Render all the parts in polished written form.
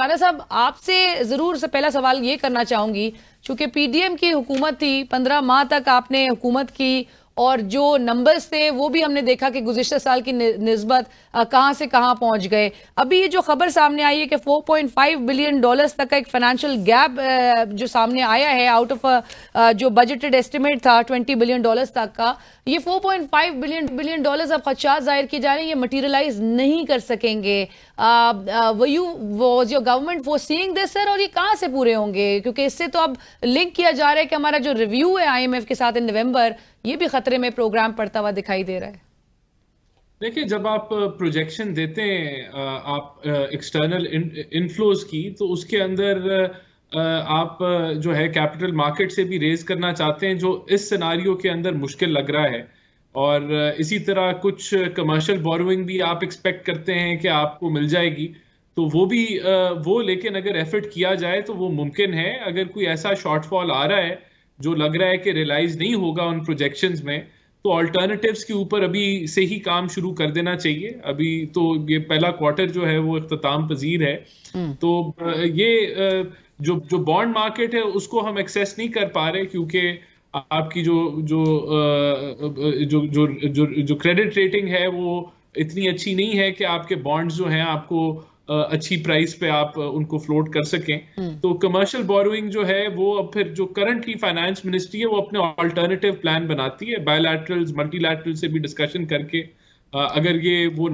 राणा साहब, आपसे जरूर से पहला सवाल ये करना चाहूंगी, चूंकि पीडीएम की हुकूमत थी, 15 माह तक आपने हुकूमत की और जो नंबर्स थे वो भी हमने देखा कि गुज़िश्ता साल की निस्बत कहां से कहां पहुंच गए। अभी ये जो खबर सामने आई है कि 4.5 बिलियन डॉलर्स तक का एक फाइनेंशियल गैप जो सामने आया है आउट ऑफ जो बजटेड एस्टिमेट था 20 बिलियन डॉलर्स तक का, ये 4.5 बिलियन डॉलर्स अब खदशात जाहिर किए जा रहे हैं ये मटीरियलाइज नहीं कर सकेंगे। Was your government for seeing this sir, और ये कहां से पूरे होंगे? क्योंकि इससे तो अब लिंक किया जा रहा है कि हमारा जो रिव्यू है आईएमएफ के साथ इन नवंबर, ये भी खतरे में प्रोग्राम पड़ता हुआ दिखाई दे रहा है। देखिए, जब आप प्रोजेक्शन देते हैं आप एक्सटर्नल इनफ्लोज की, तो उसके अंदर आप जो है कैपिटल मार्केट से भी रेज करना चाहते हैं, जो इस सिनारियो के अंदर मुश्किल लग रहा है। और इसी तरह कुछ कमर्शियल बोरोइंग भी आप एक्सपेक्ट करते हैं कि आपको मिल जाएगी, तो वो भी वो लेकिन अगर एफर्ट किया जाए तो वो मुमकिन है। अगर कोई ऐसा शॉर्टफॉल आ रहा है जो लग रहा है कि रियलाइज नहीं होगा उन प्रोजेक्शंस में, तो ऑल्टरनेटिव्स के ऊपर अभी से ही काम शुरू कर देना चाहिए। अभी तो ये पहला क्वार्टर जो है वो इख्तिताम पजीर है, तो ये जो जो बॉन्ड मार्केट है उसको हम एक्सेस नहीं कर पा रहे, क्योंकि आपकी जो जो जो जो जो जो क्रेडिट रेटिंग है वो इतनी अच्छी नहीं है कि आपके बॉन्ड्स जो हैं आपको अच्छी प्राइस पे आप उनको फ्लोट कर सकें। तो कमर्शियल बोरोइंग जो है वो अब फिर जो करंटली फाइनेंस मिनिस्ट्री है वो अपने ऑल्टरनेटिव प्लान बनाती है, बायलैटरल्स मल्टीलैटरल से भी डिस्कशन करके। अगर ये वो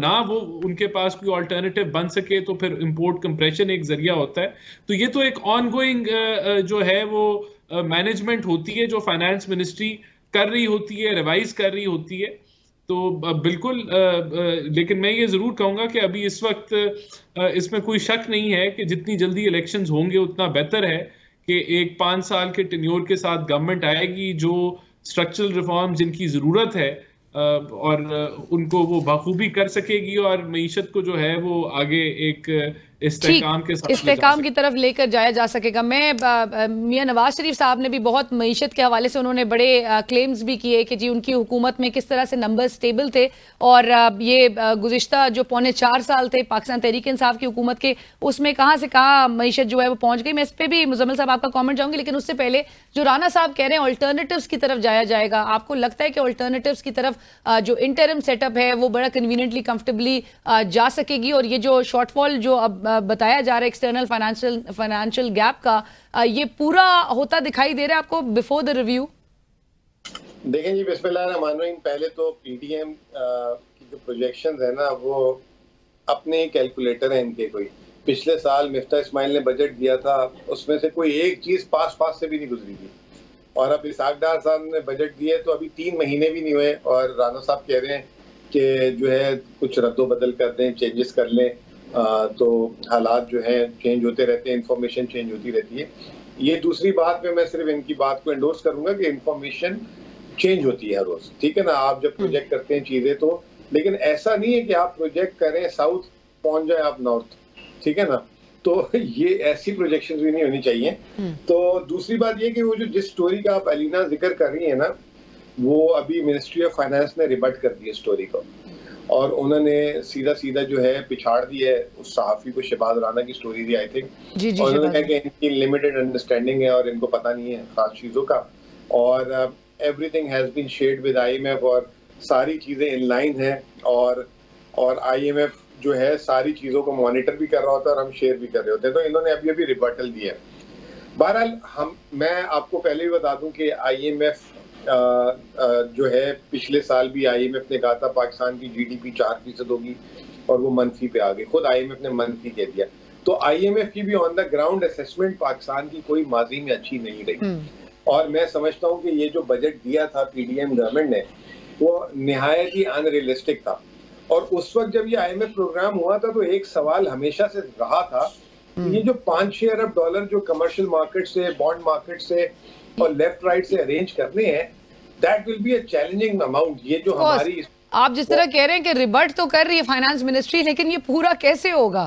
उनके पास कोई ऑल्टरनेटिव बन सके तो फिर इंपोर्ट कंप्रेशन एक जरिया होता है। तो ये तो एक ऑनगोइंग जो है वो मैनेजमेंट होती है जो फाइनेंस मिनिस्ट्री कर रही होती है, रिवाइज कर रही होती है। तो बिल्कुल लेकिन मैं ये जरूर कहूंगा कि अभी इस वक्त इसमें कोई शक नहीं है कि जितनी जल्दी इलेक्शंस होंगे उतना बेहतर है कि एक 5 साल के टेन्योर के साथ गवर्नमेंट आएगी जो स्ट्रक्चरल रिफॉर्म जिनकी जरूरत है और उनको वो बखूबी कर सकेगी और मईशत को जो है वो आगे एक इस्तेहकाम के साथ इस्तेहकाम की तरफ लेकर जाया जा सकेगा। मैं मियां नवाज शरीफ साहब ने भी बहुत मईशत के हवाले से उन्होंने बड़े क्लेम्स भी किए कि जी उनकी हुकूमत में किस तरह से नंबर स्टेबल थे, और ये गुज़िश्ता जो 4.25 साल थे पाकिस्तान तहरीक इंसाफ की हुकूमत के, उसमें कहाँ से कहाँ मईशत जो है वो पहुंच गई। मैं इस पर भी मुजम्मिल साहब आपका कॉमेंट चाहूंगी, लेकिन उससे पहले जो राना साहब कह रहे हैं ऑल्टरनेटिव्स की तरफ जाया जाएगा, आपको लगता है कि ऑल्टरनेटिव्स की तरफ जो इंटरिम सेटअप है वो बड़ा कन्वीनियंटली कंफर्टेबली जा सकेगी, और ये जो शॉर्टफॉल जो अब बताया जा रहा है एक्सटर्नल फाइनेंशियल गैप का, ये पूरा होता दिखाई दे रहा है आपको बिफोर द रिव्यू? देखें जी, बिस्मिल्लाहिर्रहमानिर्रहीम, पहले तो पीडीएम की जो प्रोजेक्शंस है ना वो अपने कैलकुलेटर हैं इनके। कोई पिछले साल मिफ्ता इस्माइल ने बजट दिया था, उसमें से कोई एक चीज पास से भी नहीं गुजरी थी, और अब इसाक डार साहब ने बजट दिए तो अभी 3 महीने भी नहीं हुए और राना साहब कह रहे हैं कि जो है कुछ रद्दो बदल कर दें, चेंजेस कर लें। तो हालात जो है चेंज होते रहते हैं, इंफॉर्मेशन चेंज होती रहती है। ये दूसरी बात में मैं सिर्फ इनकी बात को एंडोर्स करूंगा कि इंफॉर्मेशन चेंज होती है हर रोज, ठीक है ना। आप जब प्रोजेक्ट करते हैं चीजें तो, लेकिन ऐसा नहीं है कि आप प्रोजेक्ट करें साउथ पहुंच जाए आप नॉर्थ, ठीक है ना। तो ये ऐसी प्रोजेक्शन भी नहीं होनी चाहिए। तो दूसरी बात ये कि वो जो जिस स्टोरी का आप अलीना जिक्र कर रही है ना, वो अभी मिनिस्ट्री ऑफ फाइनेंस ने रिबट कर दी है स्टोरी को, और उन्होंने सीधा जो है पिछाड़ दी है उस सहाफी को, शहबाज राना की स्टोरी दी आई थिंक, और उन्होंने कहा कि इनकी लिमिटेड अंडरस्टैंडिंग है और इनको पता नहीं है खास चीजों का, और everything has been shared with IMF, और सारी चीजें इन लाइन है, और आईएमएफ जो है सारी चीजों को मॉनिटर भी कर रहा होता है और हम शेयर भी कर रहे होते हैं। तो इन्होंने अभी रिबटल दिया है। बहरहाल मैं आपको पहले भी बता दूं कि आईएमएफ जो है पिछले साल भी आईएमएफ ने कहा था पाकिस्तान की जीडीपी 4% होगी और वो मनफी पे आ गई, खुद आईएमएफ ने मनफी कह दिया। तो आईएमएफ की भी on the ground assessment Pakistan की कोई माजी में अच्छी नहीं रही, और मैं समझता हूँ कि ये जो बजट दिया था पीडीएम गवर्नमेंट ने वो निहायत ही अनरियलिस्टिक था। और उस वक्त जब ये आईएमएफ प्रोग्राम हुआ था तो एक सवाल हमेशा से रहा था कि ये जो 5-6 अरब डॉलर जो कमर्शियल मार्केट से, बॉन्ड मार्केट से और लेफ्ट राइट से अरेंज करने हैं, that will be a challenging amount. ये जो हमारी, आप जिस तरह कह रहे हैं कि रिबट तो कर रही है फाइनेंस मिनिस्ट्री, लेकिन ये पूरा कैसे होगा?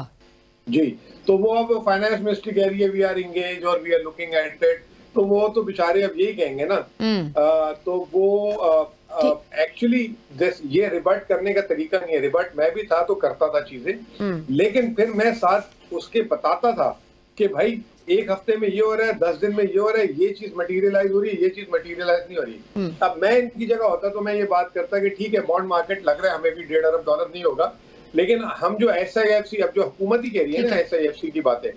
जी, तो वो अब फाइनेंस मिनिस्ट्री कह रही है वी आर इंगेज और we are looking at it, तो वो तो बेचारे अब यही कहेंगे ना। तो वो एक्चुअली ये रिबर्ट करने का तरीका नहीं है। रिबर्ट मैं भी था तो करता था चीजें, लेकिन फिर मैं साथ उसके बताता था कि भाई एक हफ्ते में ये हो रहा है, 10 दिन में ये हो रहा है, ये चीज मटेरियलाइज हो रही है, ये चीज मटेरियलाइज नहीं हो रही। अब मैं इनकी जगह होता तो मैं ये बात करता कि ठीक है बॉन्ड मार्केट लग रहा है हमें भी $1.5 अरब नहीं होगा, लेकिन हम जो SIFC, अब जो हुकूमत ही कह रही है ना SIFC की बातें,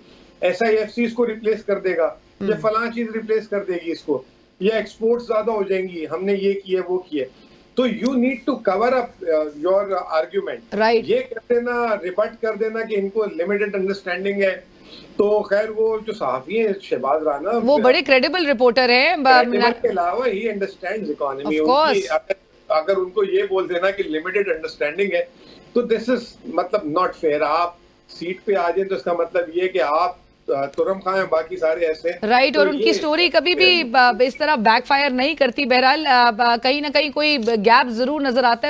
SIFC इसको रिप्लेस कर देगा, ये फलां चीज रिप्लेस कर देगी इसको, ये एक्सपोर्ट्स ज्यादा हो जाएंगी, हमने ये किए वो किए। तो you need to cover up your argument. Right. ये कर देना, रिबट कर देना कि इनको लिमिटेड अंडरस्टैंडिंग है। तो खैर वो जो सहाफी है शहबाज राना, वो बड़े क्रेडिबल रिपोर्टर हैं। के अलावा ही अंडरस्टैंड्स इकोनॉमी। Of अगर उनको ये बोल देना कि लिमिटेड अंडरस्टैंडिंग है तो दिस इज मतलब नॉट फेयर। आप सीट पे आ जाए तो इसका मतलब ये कि आप तुरम खां हैं, बाकी सारे ऐसे। राइट। तो और उनकी स्टोरी कभी भी इस तरह बैकफायर नहीं करती। बहरहाल कहीं ना कहीं कोई गैप जरूर नजर आता है।